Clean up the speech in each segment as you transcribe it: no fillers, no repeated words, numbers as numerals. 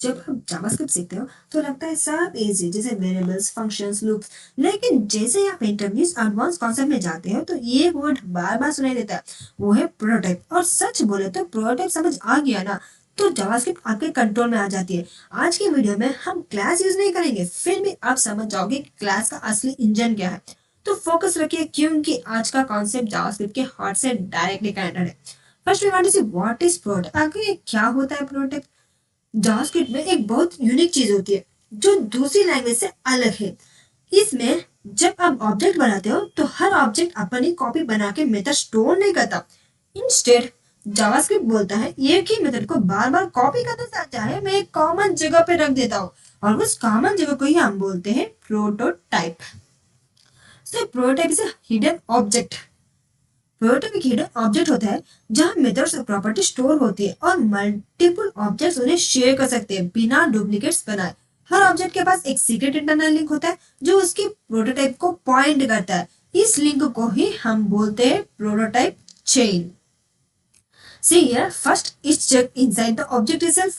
जब हम जावास्क्रिप्ट सीखते हो तो लगता है सब इजी, जैसे वेरिएबल्स, फंक्शंस, लूप्स। लेकिन जैसे ही आप इंटरमीडिएट एडवांस कॉन्सेप्ट में जाते हो तो ये वर्ड बार बार सुनाई देता है, वो है प्रोटोटाइप। और सच बोले तो प्रोटोटाइप समझ आ गया ना, तो जावास्क्रिप्ट आपके कंट्रोल में आ जाती है। आज की वीडियो में हम क्लास यूज नहीं करेंगे, फिर भी आप समझ जाओगे कि क्लास का असली इंजन क्या है। तो फोकस रखिए, क्योंकि आज का कॉन्सेप्ट जावास्क्रिप्ट के हार्ट से डायरेक्टली कनेक्टेड है। First we want to see what is prototype. आखिर ये क्या होता है प्रोटोटाइप? जावास्क्रिप्ट में एक बहुत यूनिक चीज होती है जो दूसरी लैंग्वेज से अलग है। इसमें जब आप ऑब्जेक्ट बनाते हो तो हर ऑब्जेक्ट अपनी कॉपी बना के मेथड स्टोर नहीं करता। इंस्टेड जावास्क्रिप्ट बोलता है एक ही मेथड को बार बार कॉपी करना चाहता है, मैं एक कॉमन जगह पे रख देता हूँ, और उस कॉमन जगह को ही हम बोलते हैं prototype. So prototype is hidden object. Prototype एक हिडन ऑब्जेक्ट होता है जहां मेथड्स और प्रॉपर्टी स्टोर होती है और मल्टीपल ऑब्जेक्ट्स उन्हें शेयर कर सकते हैं बिना डुप्लीकेट्स बनाए। हर ऑब्जेक्ट के पास एक सीक्रेट इंटरनल लिंक होता है जो उसकी प्रोटोटाइप को पॉइंट करता है। इस लिंक को ही हम बोलते हैं prototype chain. See here, first is check inside the object itself.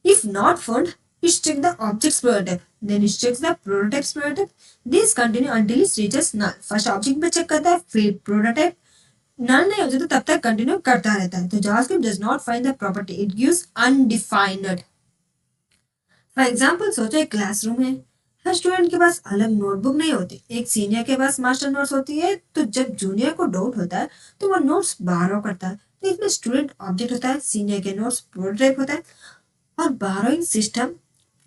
If not found, it check the object's prototype. Then it checks the prototype's prototype. This continue until it reaches null. First object पे check करता है, फिर prototype. null नहीं होता तो तब तक continue करता रहता है। तो JavaScript does not find the property. It gives undefined. For example सोचो एक क्लासरूम है। हर स्टूडेंट के पास अलग नोटबुक नहीं होती, एक सीनियर के पास मास्टर नोट्स होती है। तो जब जूनियर को डाउट होता है तो वो नोट्स बारो करता है। तो इसमें स्टूडेंट ऑब्जेक्ट होता है, सीनियर के नोट्स प्रोटोटाइप होता है, और बारोइंग सिस्टम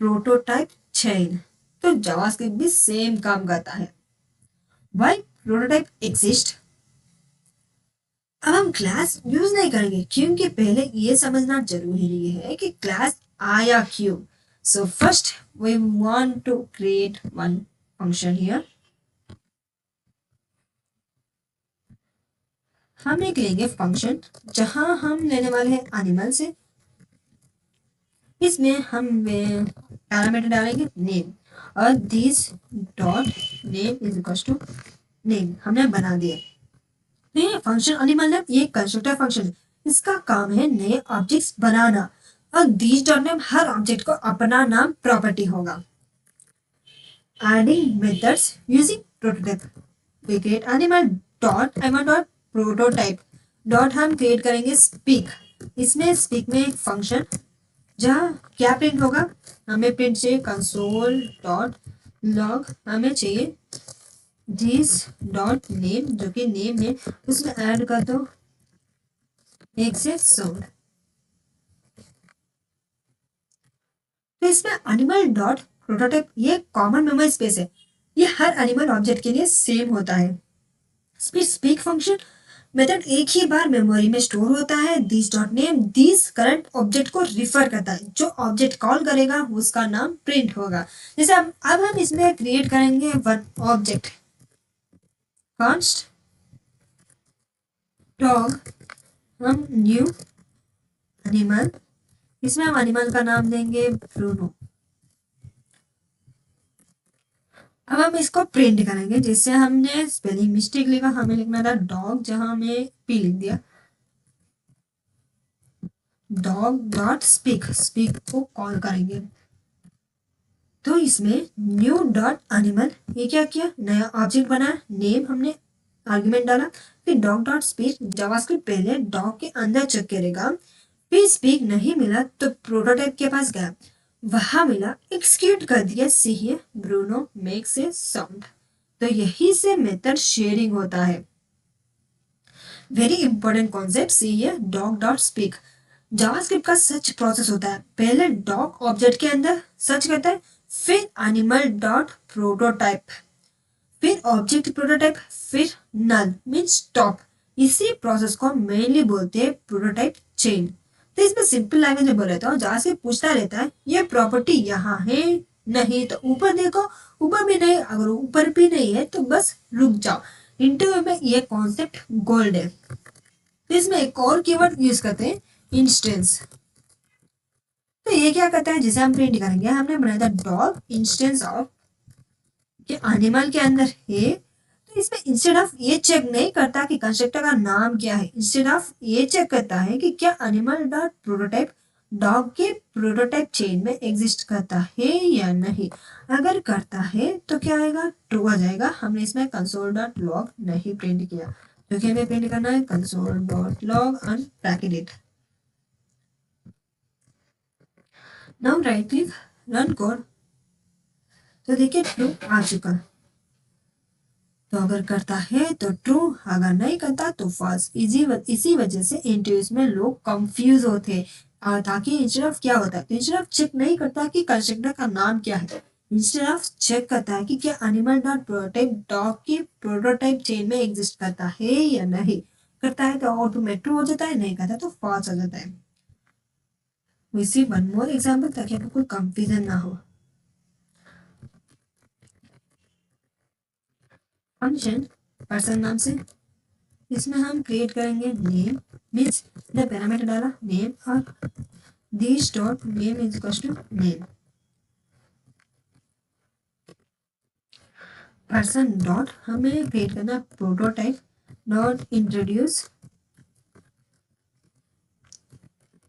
प्रोटोटाइप चेन। तो जावास्क्रिप्ट भी सेम काम करता है। Why prototype exist? अब हम क्लास यूज नहीं करेंगे क्योंकि पहले ये समझना जरूरी है कि क्लास आया क्यों। So first we want to create one function here. हम एक लेंगे फंक्शन जहां हम लेने वाले हैं एनिमल से। इसमें हम पैरामीटर डालेंगे नेम, और this dot name is equal to name हमने बना दिया। तो ये फंक्शन एनिमल है, ये कंस्ट्रक्टर फंक्शन है। इसका काम है नए ऑब्जेक्ट्स बनाना, और this dot name her object को अपना नाम प्रॉपर्टी होगा। Adding methods using prototype. We create animal dot animal dot prototype dot हम क्रिएट करेंगे स्पीक। इसमें स्पीक में एक फंक्शन जहाँ क्या प्रिंट होगा, हमें प्रिंट चाहिए कंसोल डॉट लॉग, हमें चाहिए दिस डॉट नेम जो कि नेम है, उसमें ऐड कर दो एक से साउंड। तो इसमें एनिमल डॉट प्रोटोटाइप ये कॉमन मेमोरी स्पेस है, ये हर एनिमल ऑब्जेक्ट के लिए सेम होता है। स्पीक फंक्शन मेथड एक ही बार मेमोरी में स्टोर होता है। This dot name this current object को रिफर करता है, जो ऑब्जेक्ट कॉल करेगा उसका नाम प्रिंट होगा। जैसे अब हम इसमें क्रिएट करेंगे वन ऑब्जेक्ट कॉन्स्ट डॉग, हम न्यू एनिमल, इसमें हम एनिमल का नाम देंगे ब्रूनो। अब हम इसको प्रिंट करेंगे, जिससे हमने स्पेलिंग मिस्टेक लिखा, हमें लिखना था डॉग जहां हमें पी लिख दिया। डॉग डॉट स्पीक, स्पीक को कॉल करेंगे। तो इसमें न्यू डॉट एनिमल ये क्या किया, नया ऑब्जेक्ट बनाया, नेम हमने आर्गुमेंट डाला, फिर डॉग डॉट स्पीक। जावास्क्रिप्ट पहले डॉग के अंदर चेक करेगा, फिर स्पीक नहीं मिला तो प्रोटोटाइप के पास गया, वहां मिला, एक्सिक्यूट कर दिया, see here Bruno makes a sound. तो यही से मेथड शेयरिंग होता है। Very important concept, see here dog dot speak. JavaScript का सर्च प्रोसेस होता है, पहले डॉग ऑब्जेक्ट के अंदर सर्च करता है, फिर एनिमल डॉट प्रोटोटाइप, फिर ऑब्जेक्ट प्रोटोटाइप, फिर नल मीन्स स्टॉप। इसी प्रोसेस को मेनली बोलते हैं प्रोटोटाइप चेन। तो इसमें सिंपल लैंग्वेज में बोल रहता हूँ, जहाँ से पूछता रहता है ये प्रॉपर्टी यहाँ है, नहीं तो ऊपर देखो, ऊपर भी नहीं, अगर ऊपर भी नहीं है तो बस रुक जाओ। इंटरव्यू में ये कॉन्सेप्ट गोल्ड है। तो इसमें एक और कीवर्ड यूज करते हैं, इंस्टेंस। तो ये क्या करता है, जिसे हम प्रिंट करेंगे, हमने बनाया था डॉग इंस्टेंस ऑफ कि एनिमल के अंदर है। तो इसमें इंस्टेड ऑफ ये चेक नहीं करता कि कंस्ट्रक्टर का नाम क्या है, इंस्टेड ऑफ ये चेक करता है कि क्या एनिमल डॉट प्रोटोटाइप डॉग के प्रोटोटाइप चेन में एग्जिस्ट करता है या नहीं। अगर करता है तो क्या आएगा, ट्रू आ जाएगा। हमने इसमें कंसोल डॉट लॉग नहीं प्रिंट किया, जो कि हमें प्रिंट करना है console dot log and bracket it. Now right click, run code. तो देखिए ट्रू आ चुका। तो अगर करता है तो ट्रू, अगर नहीं करता तो फॉल्स। इसी वजह से इंटरव्यूज में लोग कंफ्यूज होते हैं। और ताकि इंस्टेड ऑफ क्या होता है, इंस्टेड ऑफ चेक नहीं करता कि कंस्ट्रक्टर का नाम क्या है, इंस्टेड ऑफ चेक करता है कि क्या एनिमल डॉट प्रोटोटाइप डॉग की प्रोटोटाइप चेन में एग्जिस्ट करता है या नहीं। करता है तो ऑटोमेटिक ट्रू हो जाता है, नहीं करता तो फॉल्स हो जाता है। We see one more example ताकि आपको कोई कंफ्यूजन ना हो। फंक्शन पर्सन नाम से, इसमें हम क्रिएट करेंगे नेम, मीन्स ने पैरामीटर डाला नेम और this dot name is equal to name. Person dot हमें क्रिएट करना प्रोटोटाइप डॉट इंट्रोड्यूस।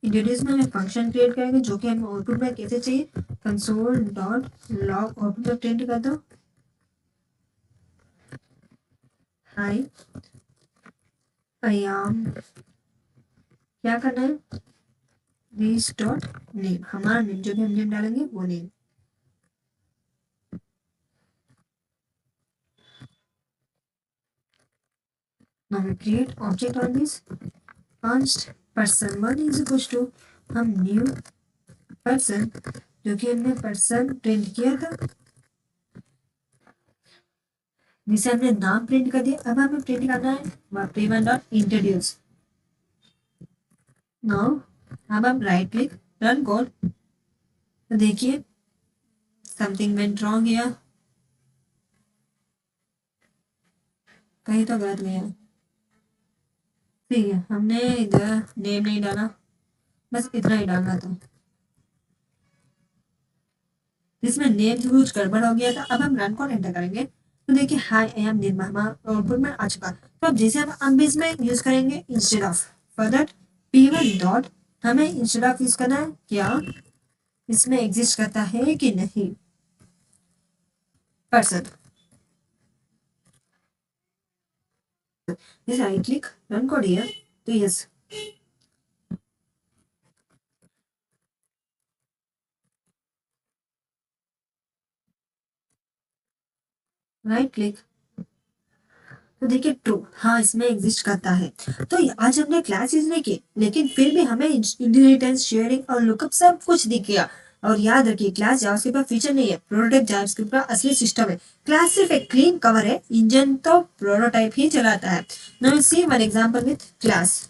इंट्रोड्यूस में हमें फंक्शन क्रिएट करेंगे जो कि हमें आउटपुट में कैसे चाहिए, कंसोल डॉट लॉग आउटपुट में प्रिंट कर दो हाई आई एम, क्या करना है दिस डॉट नेम, हमारा नेम जो भी हम नेम डालेंगे वो name. Now we create object on this. Const person1 is equals to हम न्यू पर्सन, जो कि हमने पर्सन प्रिंट किया था, जिसे हमने नाम प्रिंट कर दिया। अब हमें प्रिंट करना है p1 डॉट इंट्रोड्यूस। नाउ अब हम राइट क्लिक, रन कोड। तो देखिए समथिंग वेंट रॉन्ग हियर, कहीं तो गलत गया। ठीक है, हमने इधर नेम नहीं डाला, बस इतना ही डालना था, जिसमें नेम कुछ गड़बड़ हो गया था। अब हम रन कोड एंटर करेंगे तो देखिए हाई आई एम निर्मा हमारा आउटपुट में आ चुका। तो अब जैसे हम इसमें यूज करेंगे instead of for that p1 dot, हमें इंस्टेड ऑफ यूज करना है क्या इसमें एग्जिस्ट करता है कि नहीं पर्सन। जैसे I click run code here तो यस, राइट क्लिक। तो देखिए ट्रू, हाँ इसमें एग्जिस्ट करता है। तो आज हमने क्लास यूज नहीं की, लेकिन फिर भी हमें इनहेरिटेंस शेयरिंग और लुकअप सब कुछ दिख गया। और याद रखिए क्लास जावास्क्रिप्ट का फीचर नहीं है, प्रोटोटाइप जावास्क्रिप्ट का असली सिस्टम है। क्लास सिर्फ एक क्लीन कवर है, इंजन तो प्रोटोटाइप ही चलाता है। Now see one example with class.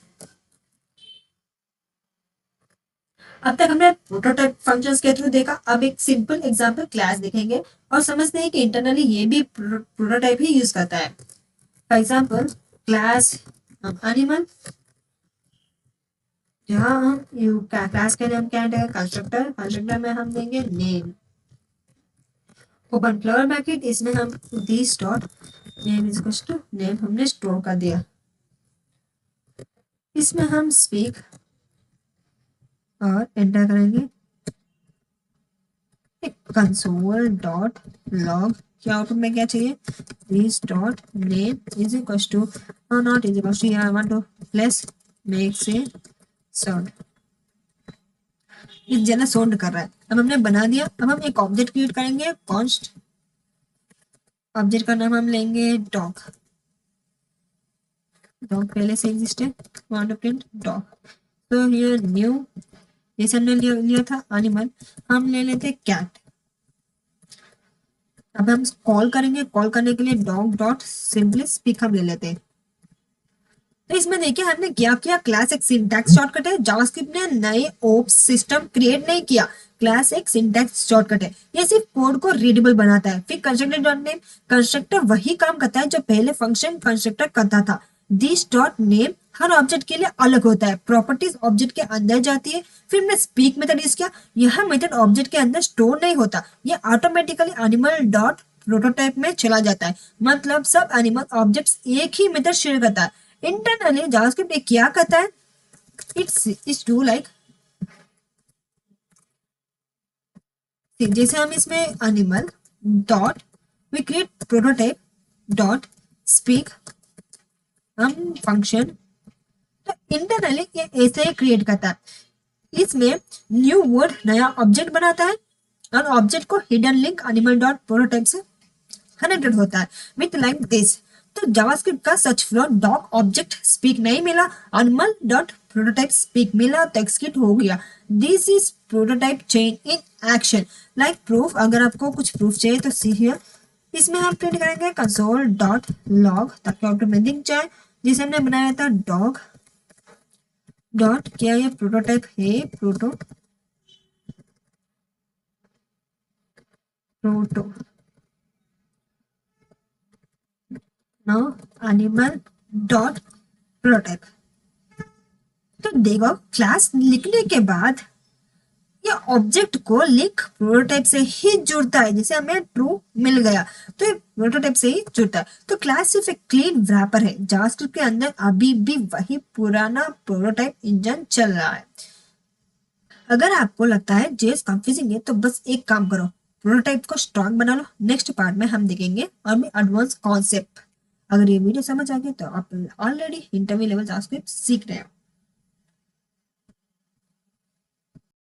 अब तक हमने प्रोटोटाइप फंक्शंस के थ्रू देखा, अब एक सिंपल एग्जांपल क्लास देखेंगे और समझते हैं कि इंटरनली ये भी प्रोटोटाइप ही यूज करता है। फॉर एग्जाम्पल क्लास एनिमल, जहाँ हम क्लास के नाम क्या है कंस्ट्रक्टर, कंस्ट्रक्टर में हम देंगे नेम, ओपन फ्लोर ब्रैकेट, इसमें हम this dot name is equal to name हमने स्टोर कर दिया। इसमें हम स्पीक और एंटर करेंगे कंसोल डॉट लॉग, क्या आउटपुट में क्या चाहिए this dot name is equal to not is equal to, I want to place make से साउंड, इस जगह साउंड कर रहा है। अब हमने बना दिया। अब हम एक ऑब्जेक्ट क्रिएट करेंगे कॉन्स्ट, ऑब्जेक्ट का नाम हम लेंगे डॉग, डॉग पहले से एग्जिस्ट है, वांट टू प्रिंट डॉग। तो ये न्यू, जैसे हमने लिया था एनिमल, हम ले लेते कैट। अब हम कॉल करेंगे, कॉल करने के लिए डॉग डॉट सिंपली स्पीक हम ले लेते हैं। तो इसमें देखिए हमने क्या किया, क्लास एक सिंटैक्स शॉर्टकट है, जावास्क्रिप्ट ने नए ओप्स सिस्टम क्रिएट नहीं किया। क्लास एक सिंटैक्स शॉर्टकट है, ये सिर्फ कोड को रीडेबल बनाता है। फिर कंस्ट्रक्टर डॉट नेम, कंस्ट्रक्टर वही काम करता है जो पहले फंक्शन कंस्ट्रक्टर करता था। This dot name her object के लिए अलग होता है, प्रॉपर्टीज ऑब्जेक्ट के अंदर जाती है। फिर हमने स्पीक मेथड यूज किया, यह मेथड ऑब्जेक्ट के अंदर स्टोर नहीं होता, ये ऑटोमेटिकली एनिमल डॉट प्रोटोटाइप में चला जाता है। मतलब सब एनिमल ऑब्जेक्ट्स एक ही मेथड शेयर करता है। इंटरनली जावास्क्रिप्ट क्या करता है, इट्स डू लाइक जैसे हम इसमें animal dot we create prototype dot speak हम फंक्शन, तो इंटरनली ये ऐसे ही क्रिएट करता है। इसमें न्यू वर्ड नया ऑब्जेक्ट बनाता है और ऑब्जेक्ट को hidden link animal dot prototype से कनेक्टेड होता है विथ लाइक दिस। तो जावास्क्रिप्ट का सच फ्लो डॉक ऑब्जेक्ट स्पीक नहीं मिला, एनिमल डॉट प्रोटोटाइप स्पीक मिला तो एक्सक्यूट हो गया। This is prototype chain in action like proof. अगर आपको कुछ प्रूफ चाहिए तो सी हियर, इसमें हम प्रिंट करेंगे कंसोल डॉट लॉग ताकि आउटपुट में दिख जाए। जिसे हमने बनाया था डॉग डॉट, क्या ये प्रोटोटाइप है, proto now animal dot prototype. तो देखो क्लास लिखने के बाद ये ऑब्जेक्ट को लिंक प्रोटोटाइप से ही जुड़ता है, जैसे हमें ट्रू मिल गया तो ये प्रोटोटाइप से ही जुड़ता है। तो क्लास सिर्फ एक क्लीन रैपर है, जावास्क्रिप्ट के अंदर अभी भी वही पुराना प्रोटोटाइप इंजन चल रहा है। अगर आपको लगता है जेएस कंफ्यूजिंग है तो बस एक काम करो, प्रोटोटाइप को स्ट्रांग बना लो। नेक्स्ट पार्ट में हम देखेंगे और भी एडवांस कॉन्सेप्ट। अगर ये वीडियो समझ आ गया तो आप ऑलरेडी इंटरव्यू लेवल जावास्क्रिप्ट सीख रहे हो।